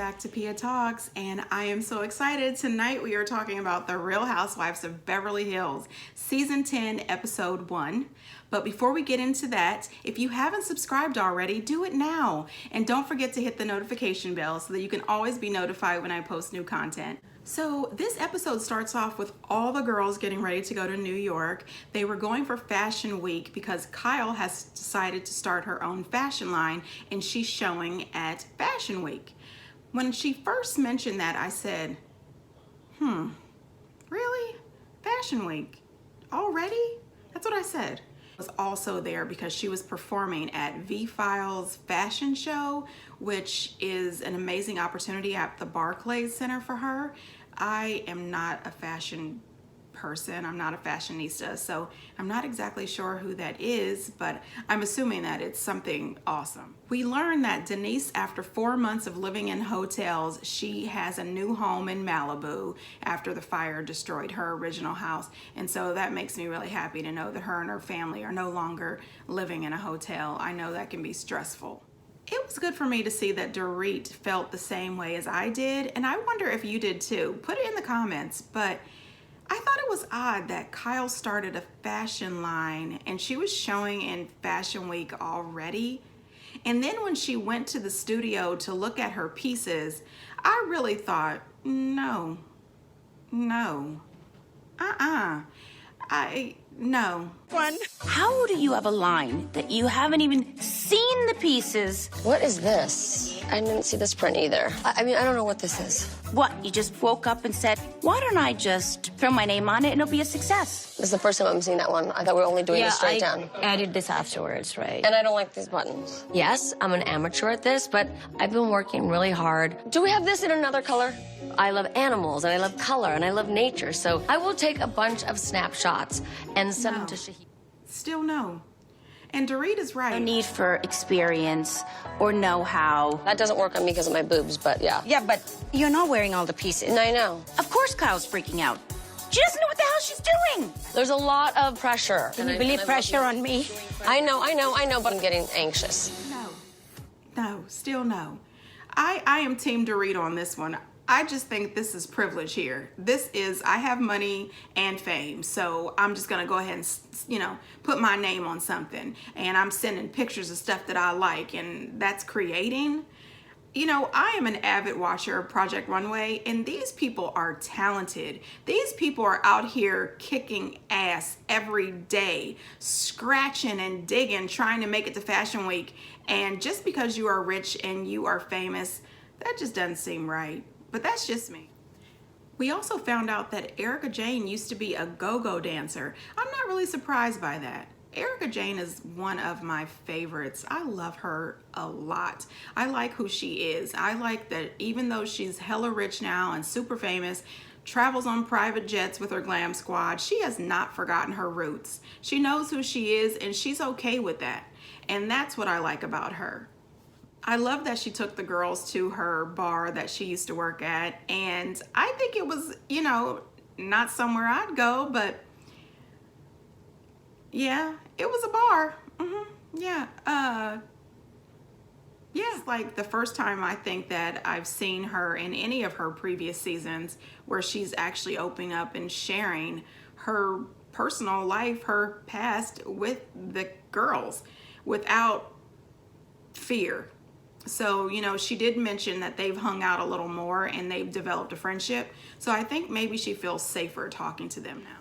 back to Pia Talks, and I am so excited. Tonight we are talking about The Real Housewives of Beverly Hills, Season 10, Episode 1. But before we get into that, if you haven't subscribed already, do it now. And don't forget to hit the notification bell so that you can always be notified when I post new content. So this episode starts off with all the girls getting ready to go to New York. They were going for Fashion Week because Kyle has decided to start her own fashion line and she's showing at Fashion Week. When she first mentioned that, I said, really? Fashion Week? Already? That's what I said. Was also there because she was performing at V-File's fashion show, which is an amazing opportunity at the Barclays Center for her. I am not a fashion person. I'm not a fashionista, so I'm not exactly sure who that is, but I'm assuming that it's something awesome. We learned that Denise, after 4 months of living in hotels, she has a new home in Malibu after the fire destroyed her original house. And so that makes me really happy to know that her and her family are no longer living in a hotel. I know that can be stressful. It was good for me to see that Dorit felt the same way as I did, and I wonder if you did too. Put it in the comments, but I thought it was odd that Kyle started a fashion line and she was showing in Fashion Week already. And then when she went to the studio to look at her pieces, I really thought, no. No. How do you have a line that you haven't even seen the pieces? What is this? I didn't see this print either. I mean, I don't know what this is. What, you just woke up and said, why don't I just throw my name on it and it'll be a success? This is the first time I'm seeing that one. I thought we were only doing it straight down. Added this afterwards, right? And I don't like these buttons. Yes, I'm an amateur at this, but I've been working really hard. Do we have this in another color? I love animals, and I love color, and I love nature, so I will take a bunch of snapshots and send them to Shahid. Still no. And Dorit is right. No need for experience or know-how. That doesn't work on me because of my boobs, but yeah. Yeah, but you're not wearing all the pieces. I know. Of course Kyle's freaking out. She doesn't know what the hell she's doing. There's a lot of pressure. Can you believe pressure on me? I know, but I'm getting anxious. No, still no. I am Team Dorit on this one. I just think this is privilege here. I have money and fame, so I'm just gonna go ahead and, put my name on something. And I'm sending pictures of stuff that I like, and that's creating. I am an avid watcher of Project Runway, and these people are talented. These people are out here kicking ass every day, scratching and digging, trying to make it to Fashion Week. And just because you are rich and you are famous, that just doesn't seem right. But that's just me. We also found out that Erika Jayne used to be a go-go dancer. I'm not really surprised by that. Erika Jayne is one of my favorites. I love her a lot. I like who she is. I like that even though she's hella rich now and super famous, travels on private jets with her glam squad, she has not forgotten her roots. She knows who she is and she's okay with that. And that's what I like about her. I love that she took the girls to her bar that she used to work at, and I think it was, not somewhere I'd go, but yeah, it was a bar. It's like the first time I think that I've seen her in any of her previous seasons where she's actually opening up and sharing her personal life, her past with the girls without fear. So, she did mention that they've hung out a little more and they've developed a friendship. So I think maybe she feels safer talking to them now.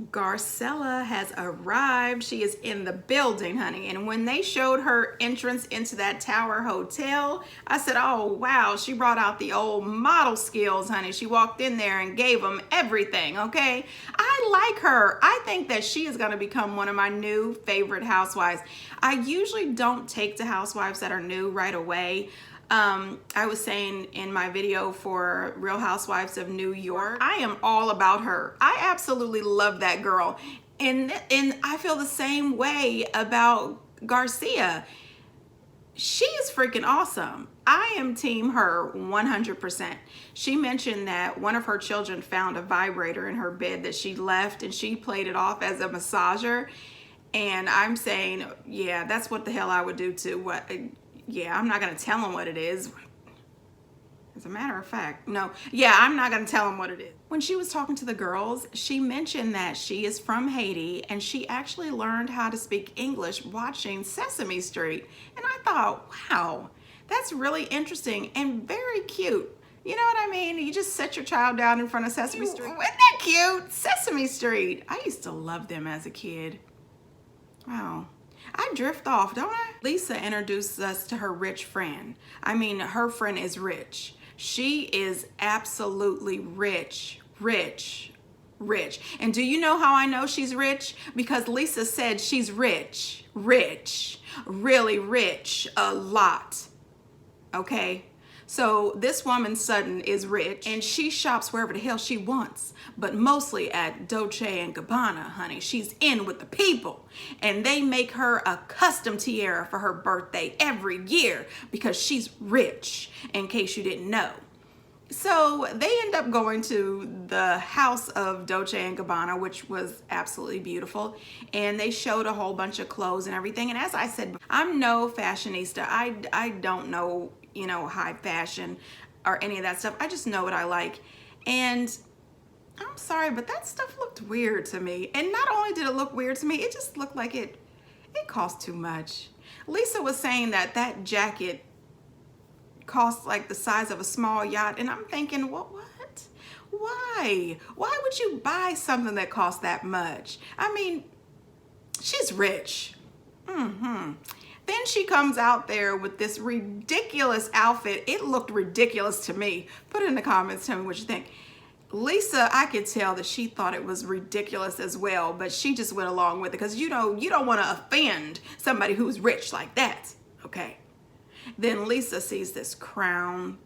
Garcella has arrived. She is in the building, honey. And when they showed her entrance into that Tower Hotel, I said, oh, wow, she brought out the old model skills, honey. She walked in there and gave them everything, okay? I like her. I think that she is going to become one of my new favorite housewives. I usually don't take to housewives that are new right away. I was saying in my video for Real Housewives of New York, I am all about her. I absolutely love that girl. And I feel the same way about Garcia. She is freaking awesome. I am team her 100%. She mentioned that one of her children found a vibrator in her bed that she left and she played it off as a massager. And I'm saying, yeah, that's what the hell I would do too. Yeah, I'm not gonna tell them what it is. As a matter of fact, no. Yeah, I'm not going to tell him what it is. When she was talking to the girls, she mentioned that she is from Haiti and she actually learned how to speak English watching Sesame Street. And I thought, wow, that's really interesting and very cute. You know what I mean? You just set your child down in front of Sesame Street. Isn't that cute? Sesame Street. I used to love them as a kid. Wow. I drift off, don't I? Lisa introduces us to her rich friend. I mean, her friend is rich. She is absolutely rich. And do you know how I know she's rich? Because Lisa said she's rich, really rich, a lot. Okay? So this woman Sutton is rich and she shops wherever the hell she wants, but mostly at Dolce and Gabbana, honey. She's in with the people and they make her a custom tiara for her birthday every year because she's rich, in case you didn't know. So they end up going to the house of Dolce and Gabbana, which was absolutely beautiful. And they showed a whole bunch of clothes and everything. And as I said, I'm no fashionista. I don't know, you know, high fashion or any of that stuff. I just know what I like. And I'm sorry, but that stuff looked weird to me. And not only did it look weird to me, it just looked like it cost too much. Lisa was saying that that jacket cost like the size of a small yacht, and I'm thinking, what? Why would you buy something that costs that much? I mean, she's rich. Then she comes out there with this ridiculous outfit. It looked ridiculous to me. Put it in the comments, tell me what you think. Lisa, I could tell that she thought it was ridiculous as well, but she just went along with it because you know, you don't want to offend somebody who's rich like that, okay? Then Lisa sees this crown.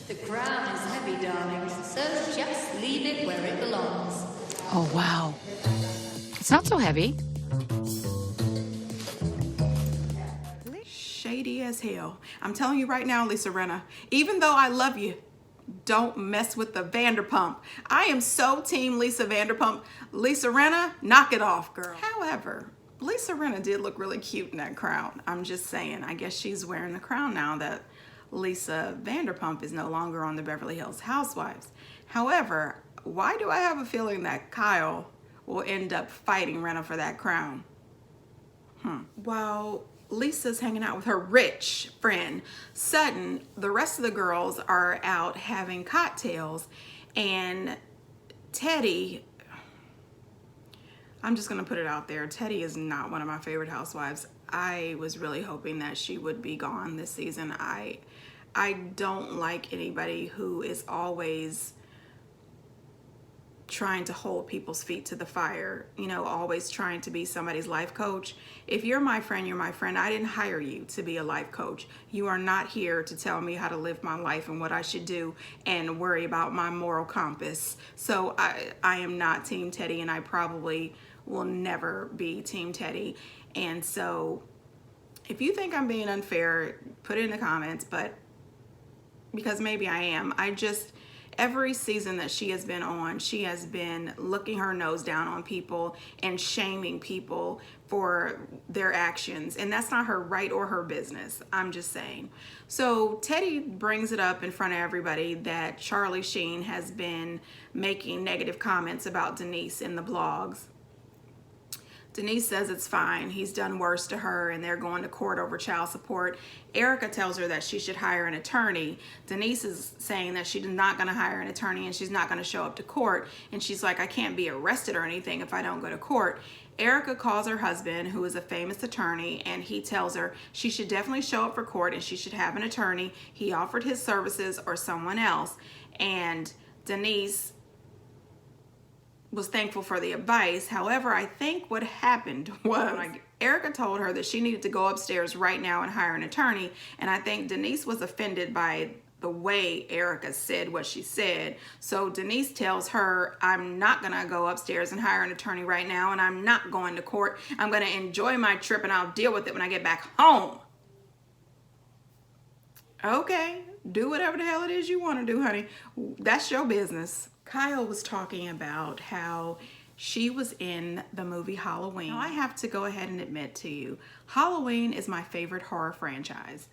The crown is heavy, darling, so just leave it where it belongs. Oh, wow. It's not so heavy. Shady as hell. I'm telling you right now, Lisa Rinna, even though I love you, don't mess with the Vanderpump. I am so team Lisa Vanderpump. Lisa Rinna, knock it off, girl. However, Lisa Rinna did look really cute in that crown. I'm just saying, I guess she's wearing the crown now that Lisa Vanderpump is no longer on the Beverly Hills Housewives. However, why do I have a feeling that Kyle will end up fighting Rinna for that crown? While Lisa's hanging out with her rich friend Sutton, the rest of the girls are out having cocktails, and Teddy, I'm just gonna put it out there, Teddy is not one of my favorite housewives. I was really hoping that she would be gone this season. I don't like anybody who is always trying to hold people's feet to the fire, you know, always trying to be somebody's life coach. If you're my friend, you're my friend. I didn't hire you to be a life coach. You are not here to tell me how to live my life and what I should do and worry about my moral compass. So I am not Team Teddy, and I probably will never be Team Teddy. And so if you think I'm being unfair, put it in the comments, but because maybe I am. Every season that she has been on, she has been looking her nose down on people and shaming people for their actions. And that's not her right or her business. I'm just saying. So Teddy brings it up in front of everybody that Charlie Sheen has been making negative comments about Denise in the blogs. Denise says it's fine. He's done worse to her and they're going to court over child support. Erica tells her that she should hire an attorney. Denise is saying that she's not going to hire an attorney and she's not going to show up to court. And she's like, I can't be arrested or anything if I don't go to court. Erica calls her husband, who is a famous attorney, and he tells her she should definitely show up for court and she should have an attorney. He offered his services or someone else. And Denise was thankful for the advice. However, I think what happened was Erica told her that she needed to go upstairs right now and hire an attorney. And I think Denise was offended by the way Erica said what she said. So Denise tells her, I'm not gonna go upstairs and hire an attorney right now, and I'm not going to court. I'm gonna enjoy my trip and I'll deal with it when I get back home. Okay, do whatever the hell it is you wanna do, honey. That's your business. Kyle was talking about how She was in the movie Halloween. Now, I have to go ahead and admit to you, Halloween is my favorite horror franchise.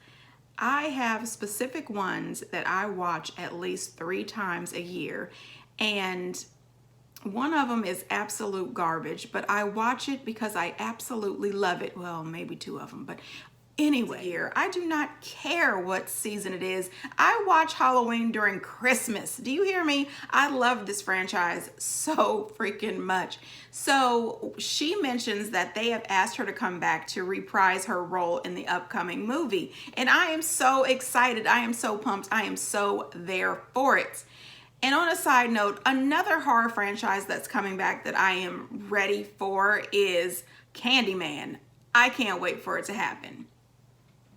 I have specific ones that I watch at least 3 times a year, and one of them is absolute garbage, but I watch it because I absolutely love it. Well, maybe 2 of them, but anyway, I do not care what season it is. I watch Halloween during Christmas. Do you hear me? I love this franchise so freaking much. So she mentions that they have asked her to come back to reprise her role in the upcoming movie. And I am so excited. I am so pumped. I am so there for it. And on a side note, another horror franchise that's coming back that I am ready for is Candyman. I can't wait for it to happen.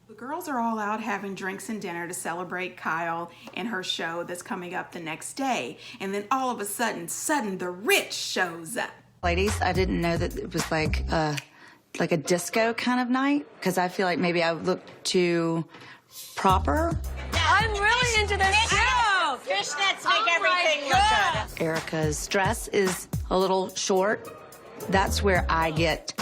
The girls are all out having drinks and dinner to celebrate Kyle and her show that's coming up the next day. And then all of a sudden the rich shows up. Ladies, I didn't know that it was like a disco kind of night, because I feel like maybe I looked too proper. I'm really into this show. Fishnets make everything look good. Erica's dress is a little short. That's where I get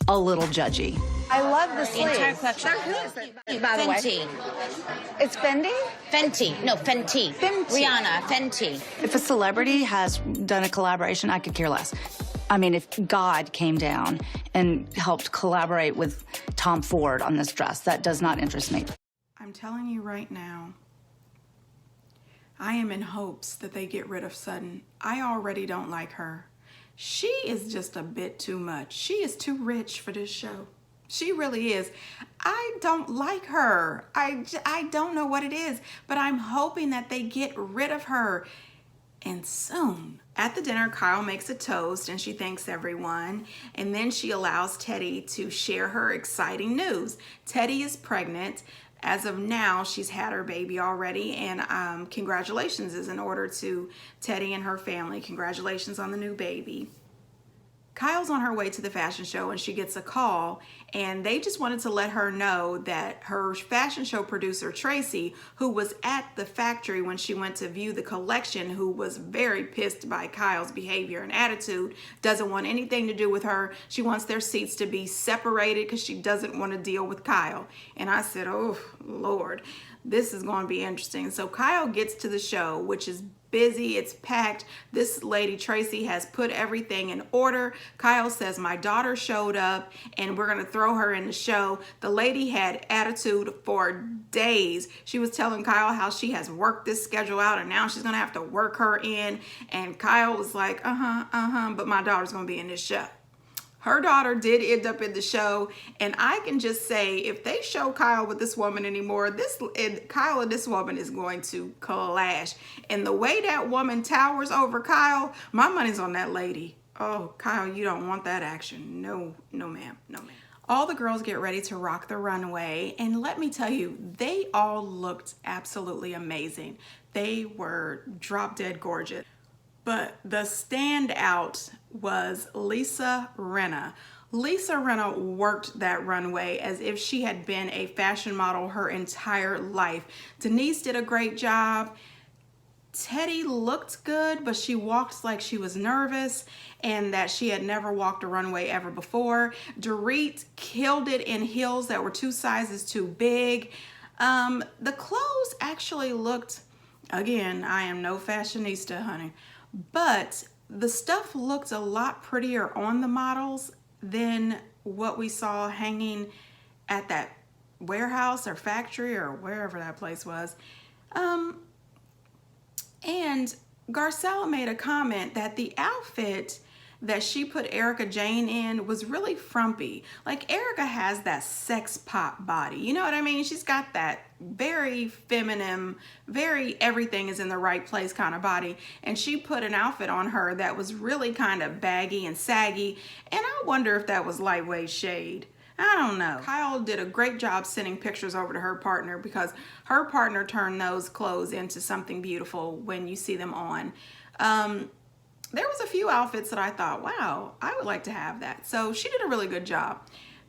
a little judgy. I love the The entire sleeves. collection. By the way. Fenty. It's Fendi? Fenty. No, Fenty. Fenty. Rihanna, Fenty. If a celebrity has done a collaboration, I could care less. I mean, if God came down and helped collaborate with Tom Ford on this dress, that does not interest me. I'm telling you right now, I am in hopes that they get rid of Sutton. I already don't like her. She is just a bit too much. She is too rich for this show. She really is. I don't like her. I don't know what it is, but I'm hoping that they get rid of her, and soon. At the dinner, Kyle makes a toast and she thanks everyone, and then she allows Teddy to share her exciting news. Teddy is pregnant. As of now, she's had her baby already, and congratulations is in order to Teddy and her family. Congratulations on the new baby. Kyle's on her way to the fashion show and she gets a call, and they just wanted to let her know that her fashion show producer, Tracy, who was at the factory when she went to view the collection, who was very pissed by Kyle's behavior and attitude, doesn't want anything to do with her. She wants their seats to be separated because she doesn't want to deal with Kyle. And I said, oh, Lord, this is going to be interesting. So Kyle gets to the show, which is busy, it's packed. This lady, Tracy, has put everything in order. Kyle says, my daughter showed up and we're gonna throw her in the show. The lady had attitude for days. She was telling Kyle how she has worked this schedule out and now she's gonna have to work her in. And Kyle was like, but my daughter's gonna be in this show. Her daughter did end up in the show, and I can just say, if they show Kyle with this woman anymore, Kyle and this woman is going to clash. And the way that woman towers over Kyle, my money's on that lady. Oh, Kyle, you don't want that action. No, no ma'am, no ma'am. All the girls get ready to rock the runway, and let me tell you, they all looked absolutely amazing. They were drop dead gorgeous. But the standout was Lisa Rinna. Lisa Rinna worked that runway as if she had been a fashion model her entire life. Denise did a great job. Teddy looked good, but she walked like she was nervous and that she had never walked a runway ever before. Dorit killed it in heels that were 2 sizes too big. The clothes actually looked, again, I am no fashionista, honey, but the stuff looked a lot prettier on the models than what we saw hanging at that warehouse or factory or wherever that place was. And Garcella made a comment that the outfit that she put Erica Jane in was really frumpy. Like, Erica has that sex pop body. You know what I mean? She's got that very feminine, very everything is in the right place kind of body. And she put an outfit on her that was really kind of baggy and saggy. And I wonder if that was lightweight shade. I don't know. Kyle did a great job sending pictures over to her partner because her partner turned those clothes into something beautiful when you see them on. There was a few outfits that I thought, wow, I would like to have that. So she did a really good job.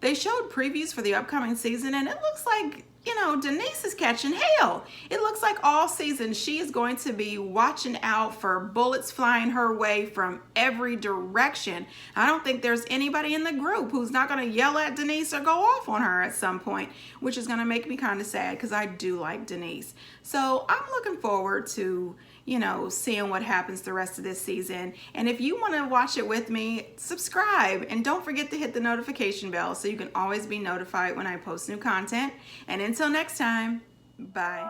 They showed previews for the upcoming season, and it looks like you know, Denise is catching hell. It looks like all season she is going to be watching out for bullets flying her way from every direction. I don't think there's anybody in the group who's not going to yell at Denise or go off on her at some point, which is going to make me kind of sad because I do like Denise. So I'm looking forward to, you know, seeing what happens the rest of this season. And if you want to watch it with me, subscribe and don't forget to hit the notification bell so you can always be notified when I post new content. And until next time, bye.